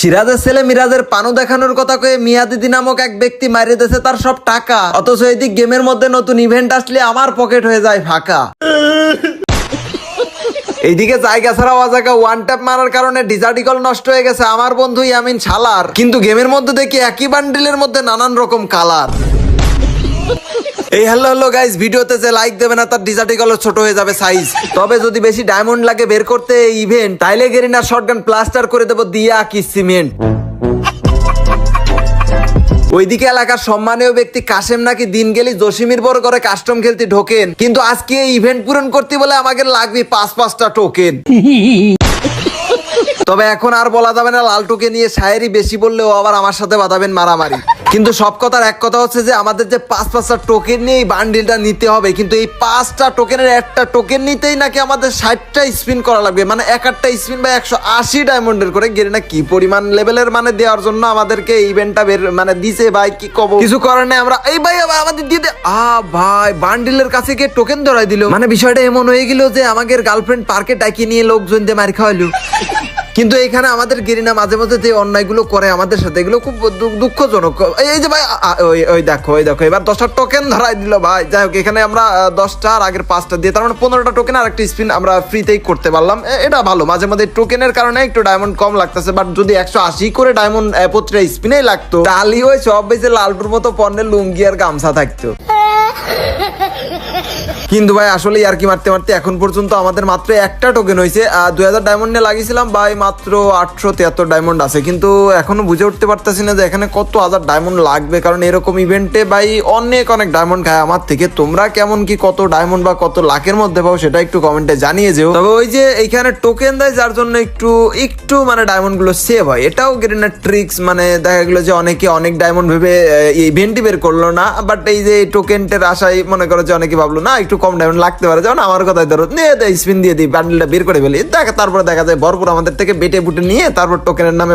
সিরাজের ছেলে মিরাজের পানু দেখানোর কথা কয়ে মিয়া দিদি নামক এক ব্যক্তি মারিয়ে দিয়েছে তার সব টাকা, অথচ এদিক গেমের মধ্যে নতুন ইভেন্ট আসলে আমার পকেট হয়ে যায় ফাঁকা। এইদিকে জায়গা ছাড়া অজায়গা ওয়ান ট্যাপ মারার কারণে ডিজার্টিকল নষ্ট হয়ে গেছে আমার বন্ধু ইয়ামিন শালার, কিন্তু গেমের মধ্যে দেখি একই বান্ডিলের মধ্যে নানান রকম কালার। এই হ্যালো গাইস, ভিডিওতে যে লাইক দেবে না তার ডিজার্টিকল ছোট হয়ে যাবে সাইজ। তবে যদি বেশি ডায়মন্ড লাগে বের করতে এই ইভেন্ট, তাইলে গেরিনার শটগান প্লাস্টার করে দেবো দিয়া কি সিমেন্ট। ওইদিকে এলাকার সম্মানীয় ব্যক্তি কাশেম নাকি দিন গেলি জসিমির বড় করে কাস্টম খেলতে ঢোকেন, কিন্তু আজকে এই ইভেন্ট পূরণ করতে বলে আমাকে লাগবে 5-5টা টোকেন। তবে এখন আর বলা যাবে না লালটুকে নিয়ে শায়েরি বেশি বললেও আবার আমার সাথে বাঁধাবেন মারামারি। কিন্তু সব কথার এক কথা হচ্ছে যে আমাদের যে 5-5টা টোকেন নিয়ে এই বান্ডিলটা নিতে হবে, কিন্তু এই 5টা টোকেনের একটা টোকেন নিতেই নাকি আমাদের 60টা স্পিন করা লাগবে, মানে এক একটা স্পিন বা 180 ডায়মন্ডের করে। গেরিনা কি পরিমাণ লেভেলের মানে দেওয়ার জন্য আমাদেরকে ইভেন্টটা বের মানে দিছে ভাই, কি কব, কিছু করার নাই। আমরা এই ভাই আমাদের দিয়ে দে ভাই বান্ডিলের কাছে গিয়ে টোকেন ধরাই দিল, মানে বিষয়টা এমন হয়ে গেল যে আমাদের গার্লফ্রেন্ড পার্কে ডাকি নিয়ে লোকজন দিয়ে মার খাওয়াইলো। কিন্তু এখানে আমাদের গেরিনা মাঝে মাঝে যে অন্যায়গুলো করে আমাদের সাথে, এগুলো খুব দুঃখজনক। এই যে ভাই ওই দেখো এবার 10টা টোকেন ধরাই দিল ভাই। যাই হোক, এখানে আমরা 10টা আর আগের 5টা দিয়ে তার মানে 15টা টোকেন আর একটা স্পিন আমরা ফ্রিতেই করতে পারলাম। এটা ভালো, মাঝে মাঝে টোকেনের কারণে একটু ডায়মন্ড কম লাগতেছে, বাট যদি 180 করে ডায়মন্ড প্রতিটা স্পিনেই লাগতো তাহলে ওই সব বেশি লালটুর মতো পণ্যের লুঙ্গি আর গামছা থাকতো। কিন্তু ভাই আসলে আর কি মারতে মারতে এখন পর্যন্ত আমাদের মাত্র একটা টোকেন হয়েছে। 2000 ডায়মন্ড নিয়ে লাগিয়েছিলাম ভাই, মাত্র 873 ডায়মন্ড আছে। কিন্তু এখনো বুঝে উঠতে পারতেছি না যে এখানে কত হাজার ডায়মন্ড লাগবে, কারণ এরকম ইভেন্টে ভাই অনেক ডায়মন্ড খায় আমার থেকে। তোমরা কেমন কি কত ডায়মন্ড বা কত লাখের মধ্যে পাও সেটা একটু কমেন্টে জানিয়ে যেও। তবে ওই যে এইখানে টোকেন দেয় যার জন্য একটু মানে ডায়মন্ড গুলো সেভ হয়, এটাও গেরিনার ট্রিক্স। মানে দেখা গেলো যে অনেকে অনেক ডায়মন্ড ভেবে ইভেন্টই বের করলো না, বাট এই যে টোকেনটার আশায় মনে করো যে অনেকে ভাবলো না একটু কম ডায়মন্ড লাগতে পারে, যেমন আমার কথাই ধরো নিয়ে দেয় স্পিন দিয়ে দিই, বান্ডেলটা বের করে ফেলি, তারপরে দেখা যায় ভরপুর আমাদের থেকে বেটে বুটে নিয়ে তারপর টোকেনের নামে।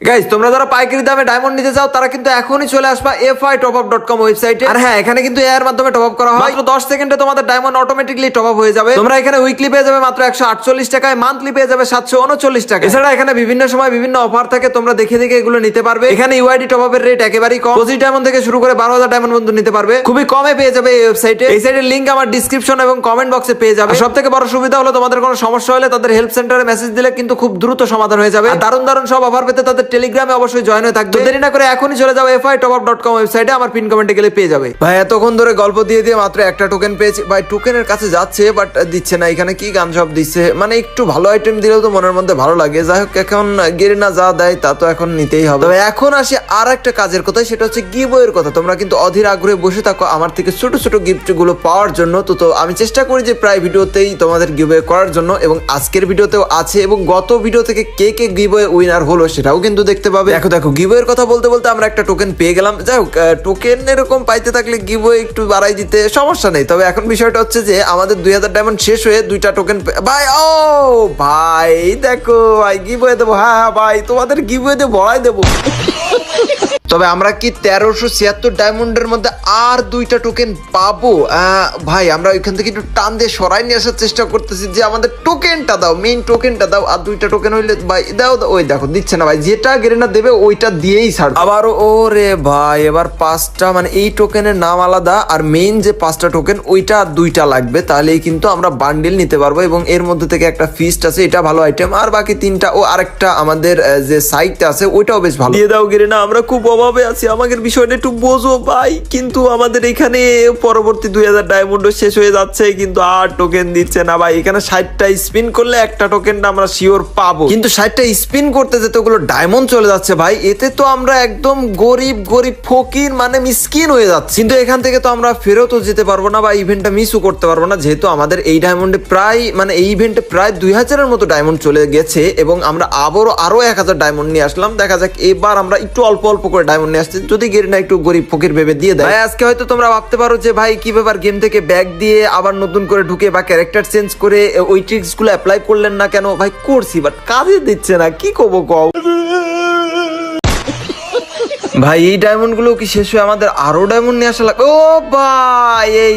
গাইস, তোমরা যারা পাইকারি দামে ডায়মন্ড নিতে চাও তারা কিন্তু এখনই চলে আসবা fitopup.com ওয়েবসাইটে। আর হ্যাঁ, এখানে কিন্তু এর মাধ্যমে টপ আপ করা হয়, মাত্র 10 সেকেন্ডে তোমাদের ডায়মন্ড অটোমেটিক্যালি টপ আপ হয়ে যাবে। তোমরা এখানে উইকলি পেয়ে যাবে মাত্র 148 টাকায়, মান্থলি পেয়ে যাবে 739 টাকা। এছাড়া এখানে বিভিন্ন সময় বিভিন্ন অফার থাকে, তোমরা দেখে দেখে এগুলো নিতে পারবে। এখানে ইউআইডি টপ আপের রেট একেবারেই কম, 25 ডায়মন্ড থেকে শুরু করে 12,000 ডায়মন্ড পর্যন্ত নিতে পারবে, খুবই কমে পেয়ে যাবে এই ওয়েবসাইটে। এই সাইটের লিংক আমার ডেসক্রিপশন এবং কমেন্ট বক্সে পেয়ে যাবে। সবথেকে বড় সুবিধা হলো তোমাদের কোনো সমস্যা হলে তাদের হেল্প সেন্টারে মেসেজ দিলে কিন্তু খুব দ্রুত সমাধান হয়ে যাবে। আর দারুণ সব অফার পেতে তাদের টেলিগ্রামে অবশ্যই জয়েন হয়ে থাকবে। দেরি না করে এখনই চলে যাও fitopup.com ওয়েবসাইটে, আমার পিন কমেন্টে গেলে পেয়ে যাবে। ভাই এতক্ষণ ধরে গল্প দিয়ে মাত্র একটা টোকেন পেয়েছি ভাই, টোকেনের কাছে যাচ্ছে বাট দিচ্ছে না। এখানে কি গান সব দিচ্ছে, মানে একটু ভালো আইটেম দিলেও তো মনের মধ্যে ভালো লাগে। যাই হোক, এখন গেরিনা যা দেয় তা তো এখন নিতেই হবে। তবে এখন আসি আর একটা কাজের কথা, সেটা হচ্ছে গিভওয়ের কথা। তোমরা কিন্তু অধীর আগ্রহে বসে থাকো আমার থেকে ছোট ছোট গিফট গুলো পাওয়ার জন্য। তো আমি চেষ্টা করি যে প্রায় ভিডিওতেই তোমাদের গিভওয়ে করার জন্য, এবং আজকের ভিডিওতেও আছে, এবং গত ভিডিও থেকে কে গিভওয়ে উইনার হলো সেটাও কিন্তু দেখতে পাবে। দেখো গিভওয়ের কথা বলতে বলতে আমরা একটা টোকেন পেয়ে গেলাম। যাই হোক, টোকেন এরকম পাইতে থাকলে গিভওয়ে একটু বাড়াই দিতে সমস্যা নেই। তবে এখন বিষয়টা হচ্ছে যে আমাদের 2000 ডায়মন্ড শেষ হয়ে 2টা টোকেন ভাই। ও ভাই দেখো ভাই, গিভওয়ে দেবো। হ্যাঁ ভাই, তোমাদের গিভওয়ে দিয়ে বড়াই দেবো। তবে আমরা কি 1376 ডায়মন্ডের মধ্যে আর 2টা টোকেন পাবো? ভাই আমরা ওইখান থেকে একটু টান দিয়ে সরাই নিয়ে আসার চেষ্টা করতেছি যে আমাদের টোকেনটা দাও, মেইন টোকেনটা দাও। আর 2টা টোকেন হইলে ভাই দাও। ওই দেখো দিচ্ছে না ভাই, যেটা গেরিনা দেবে ওইটা দিয়েই ছাড়। আবার ওরে ভাই, এবার 5টা মানে এই টোকেনের নাম আলাদা, আর মেইন যে 5টা টোকেন ওইটা 2টা লাগবে, তাহলেই কিন্তু আমরা বান্ডিল নিতে পারবো। এবং এর মধ্যে থেকে একটা ফিস্ট আছে, এটা ভালো আইটেম। আর বাকি 3টা ও আরেকটা আমাদের যে সাইটটা আছে ওইটাও বেশ ভালো। দিয়ে দাও গেরিনা, আমরা খুব অভাবে আছি, আমাদের বিষয়টা একটু বোঝো ভাই। কিন্তু আমাদের এখানে পরবর্তী 2000 ডায়মন্ড শেষ হয়ে যাচ্ছে, কিন্তু আর টোকেন দিচ্ছে না ভাই। এখানে 60টা স্পিন করলে একটা টোকেনটা আমরা শিওর পাবো, কিন্তু 60টা স্পিন করতে যেতে ওগুলো ডায়মন্ড চলে যাচ্ছে ভাই। এতে তো আমরা একদম গরিব ফকির মানে মিসকিন হয়ে যাচ্ছে। কিন্তু এখান থেকে তো আমরা ফেরতও যেতে পারবো না বা ইভেন্টটা মিসও করতে পারবো না, যেহেতু আমাদের এই ডায়মন্ডে প্রায় মানে এই ইভেন্টে প্রায় 2000-এর মতো ডায়মন্ড চলে গেছে, এবং আমরা আরো 1000 ডায়মন্ড নিয়ে আসলাম। দেখা যাক এবার আমরা একটু অল্প করে ডায়মন্ড নিয়ে আসছি, যদি গেরিনা একটু গরিব ফকির ভেবে দিয়ে দেয়। ভাই আজকে হয়তো তোমরা ভাবতে পারো যে ভাই কি ব্যাপার, গেম থেকে ব্যাগ দিয়ে আবার নতুন করে ঢুকে বা ক্যারেক্টার চেঞ্জ করে ওই ট্রিক্স গুলো অ্যাপ্লাই করলেন না কেন? ভাই করছি, বাট কাজে দিচ্ছে না, কি করবো কও। ভাই এই ডায়মন্ড গুলো কি শেষ হয়ে আমাদের আরো ডায়মন্ড নিয়ে আসা লাগবে? ও ভাই এই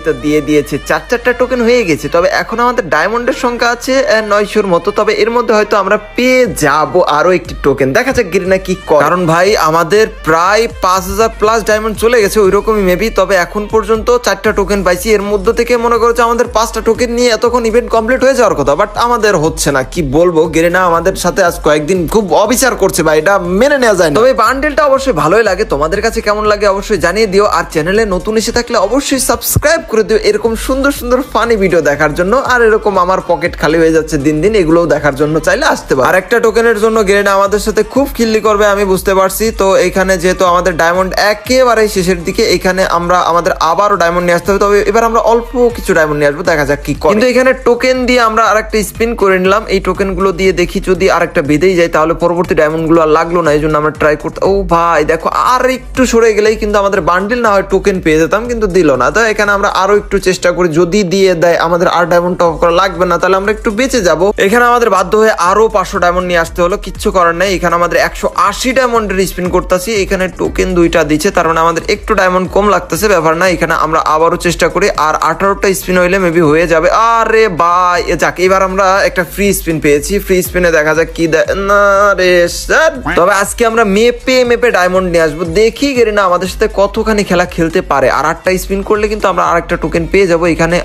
তো দিয়ে দিয়েছে, চারটা টোকেন হয়ে গেছে। তবে এখন আমাদের ডায়মন্ডের সংখ্যা আছে 900-র মতো। তবে এর মধ্যে হয়তো আমরা পেয়ে যাব আরো একটি টোকেন, দেখা যাক গিরিনা কি করে। কারণ ভাই আমাদের প্রায় 5000 প্লাস ডায়মন্ড চলে গেছে ওইরকমই মেবি। তবে এখন পর্যন্ত 4টা টোকেন পাইছি, এর মধ্যে থেকে মনে করছে আমাদের 5টা টোকেন নিয়ে এতক্ষণ ইভেন্ট কমপ্লিট হয়ে যাওয়ার কথা, বাট আমাদের হচ্ছে না। কি বলবো, গিরিনা আমাদের সাথে আজ কয়েকদিন খুব অবিচার করছে ভাই, এটা মেনে নেওয়া যায় না। তবে বান্ডেলটা অবশ্যই ভালোই লাগে, তোমাদের কাছে কেমন লাগে অবশ্যই জানিয়ে দিও। আর চ্যানেলে নতুন এসে থাকলে অবশ্যই সাবস্ক্রাইব করে দিও এরকম সুন্দর সুন্দর ফানি ভিডিও দেখার জন্য। আর এরকম আমার পকেট খালি হয়ে যাচ্ছে দিন দিন, এগুলোও দেখার জন্য চাইলে আসতে পারো। আর একটা টোকেনের জন্য গিরিনা আমাদের সাথে খুব খিল্লি করবে আমি বুঝতে পারছি। তো এখানে যেহেতু আমাদের ডায়মন্ড একেবারে শেষের দিকে, এখানে আমরা আমাদের আবারও ডায়মন্ড নিয়ে আসতে হবে। তবে এবার আমরা অল্প কিছু ডায়মন্ড নিয়ে আসবো, দেখা যাক কি করে। কিন্তু এখানে টোকেন দিয়ে আমরা আরেকটা স্পিন করে নিলাম, এই টোকেন গুলো দিয়ে দেখি যদি আরেকটা বেঁধেই যায় তাহলে পরবর্তী ডায়মন্ড গুলো আর লাগলো না, এই জন্য আমরা ট্রাই করতে। ও ভাই দেখো, আর একটু সরে গেলেই কিন্তু আমাদের বান্ডিল না হয় টোকেন পেয়ে যেতাম, কিন্তু দিল না। তো এখানে আমরা আরো একটু চেষ্টা করি, যদি দিয়ে দেয় আমাদের আর ডায়মন্ড টপ করা লাগবে না, তাহলে আমরা একটু বেঁচে যাব। এখানে আমাদের বাধ্য হয়ে আরো 500 ডায়মন্ড নিয়ে আসতে হলো, কিচ্ছু করার নাই। এখানে আমাদের 180 ডায়মন্ডের স্পিন করতেছি, এখানে টোকেন 2টা দিচ্ছে, তার মানে আমাদের একটু ডায়মন্ড কম লাগতেছে, ব্যাপার না। এখানে আমরা আবারও চেষ্টা করি, আর 18টা স্পিন হইলে মেবি হয়ে যাবে। আরে ভাই যাক, এবার আমরা একটা ফ্রি স্পিন পেয়েছি, ফ্রি স্পিনে দেখা যাক কি দেয় না রে স্যার। তবে আজকে আমরা মেপে ডায়মন্ড নিয়ে আসবো, দেখি গিরিনা আমাদের সাথে কতখানি খেলা খেলতে পারে। আর 8টা স্পিন করলে কিন্তু আমরা আরেকটা টোকেন পেয়ে যাবো। এখানে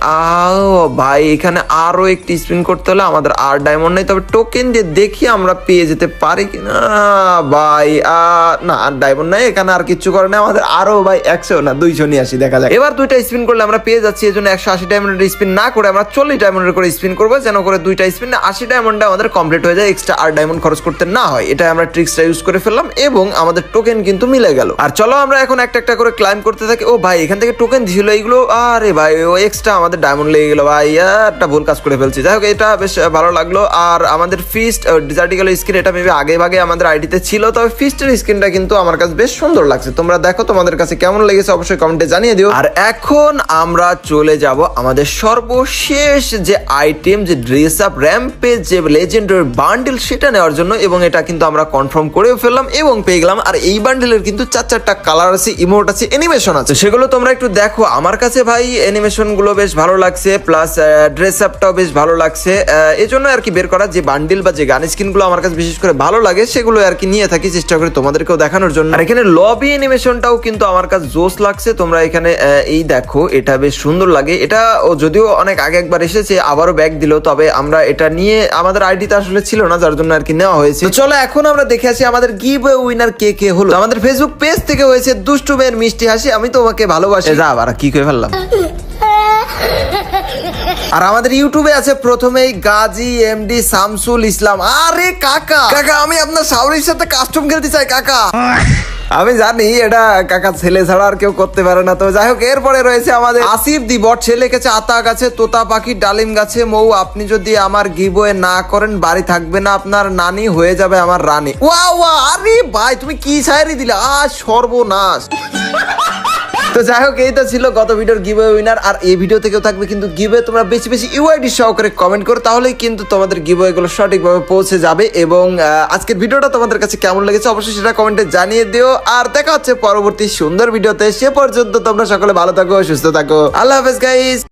ভাই এখানে আরো একটি স্পিন করতে হলে আমাদের আর ডায়মন্ড নেই, তবে টোকেন দিয়ে দেখি আমরা পেয়ে যেতে পারি কিনা। ভাই না, আর ডায়মন্ড নাই, এখানে আর কিছু করে না আমাদের। আরো ভাই 100 না 200 নিয়ে আসি, দেখা যাক। এবার 2টা স্পিন করলে আমরা পেয়ে যাচ্ছি, এই জন্য 180 ডায়মন্ডের স্পিন না করে আমরা 40 ডায়মন্ডের করে স্পিন করবো, যেন করে 2টা স্পিন 80 ডায়মন্ডে আমাদের কমপ্লিট হয়ে যায়, এক্সট্রা আর ডায়মন্ড খরচ করতে না হয়। এটা আমরা ট্রিক্সটা ইউজ করে ফেললাম এবং আমাদের টোকেন কিন্তু মিলে গেল। আর চলো আমরা এখন একটা একটা করে ক্লাইম্ব করতে থাকি। ও ভাই এখান থেকে টোকেন দিছিল এইগুলো, আরে ভাই ও এক্সট্রা আমাদের ডায়মন্ড লেগে গেল ভাই, একটা ভুল কাজ করে ফেলছি। যাই হোক, এটা বেশ ভালো লাগলো। আর আমাদের ফিস্ট ডিজার্টিক্যাল স্কিন, এটা মেবি আগে ভাগে আমাদের আইডিতে ছিল, তবে ফিস্টের স্কিনটা কিন্তু আমার কাছে বেশ সুন্দর লাগছে। তোমরা দেখো তোমাদের কাছে কেমন লেগেছে অবশ্যই কমেন্টে জানিয়ে দিও। আর এখন আমরা চলে যাব আমাদের সর্বশেষ যে আইটেম, যে ড্রেস আপ র্যাম্পেজ, যে লেজেন্ডারি বান্ডেল, সেটা নেওয়ার জন্য। এবং এটা কিন্তু আমরা কনফার্ম করেও ফেললাম এবং পেয়ে গেলাম। আর এই বান্ডেলের কিন্তু 4টা কালার আছে, ইমোট আছে, অ্যানিমেশন আছে, সেগুলো তোমরা একটু দেখো। আমার কাছে ভাই অ্যানিমেশন গুলো বেশ ভালো লাগছে, প্লাস ড্রেস আপটাও বেশ ভালো লাগছে। এই জন্য আর কি বের করা যে বান্ডেল বা যে গান স্কিন গুলো আমার কাছে বিশেষ করে ভালো লাগে, সেগুলো আর কি নিয়ে থাকি, চেষ্টা করি তোমাদেরকেও দেখানোর জন্য। আর এখানে লবি অ্যানিমেশনটাও কিন্তু আমার কাছে জোস লাগছে। তোমরা এখানে এই দেখো, এটা বেশ সুন্দর লাগে। এটা যদিও অনেক আগে একবার এসেছে, আবারও ব্যাক দিল, তবে আমরা এটা নিয়ে আমাদের আইডিতে আসলে ছিল না, যার জন্য আর কি নেওয়া হয়েছে। চলো এখন আমরা দেখে আসি আমাদের গিভ উইনার কে কে হলো। আমাদের ফেসবুক পেজ থেকে হয়েছে দুষ্টু মেয়ের মিষ্টি হাসি, আমি তোমাকে ভালোবাসি। যা আবার কি করে ফেললাম। আর আমাদের ইউটিউবে আছে প্রথমেই গাজী এমডি শামসুল ইসলাম। আরে কাকা আমি আপনার শাওরির সাথে কাস্টম খেলতে চাই কাকা। আমি জানি এটা কাকা ছেলে ছাড়া আর কেউ করতে পারে না। তো যাই হোক, এরপরে রয়েছে আমাদের আসিফ দি বট, সে লিখেছে আতা গাছে তোতা পাখি ডালিম গাছে মৌ, আপনি যদি আমার গিভওয়ে না করেন বাড়ি থাকবে না আপনার নানি, হয়ে যাবে আমার রানী। ওয়া আরে ভাই তুমি কি শায়রি দিলে, সর্বনাশ। তো যাই হোক, এই তো ছিল গত ভিডিওর গিভওয়ে উইনার। আর এই ভিডিও থেকেও থাকবে কিন্তু গিভওয়ে, তোমরা বেশি বেশি ইউআইডি সহকারে কমেন্ট করো, তাহলেই কিন্তু তোমাদের গিভওয়ে গুলো সঠিকভাবে পৌঁছে যাবে। এবং আজকের ভিডিওটা তোমাদের কাছে কেমন লেগেছে অবশ্যই সেটা কমেন্টে জানিয়ে দিও। আর দেখা হচ্ছে পরবর্তী সুন্দর ভিডিওতে, সে পর্যন্ত তোমরা সকলে ভালো থাকো, সুস্থ থাকো, আল্লাহ হাফেজ গাইস।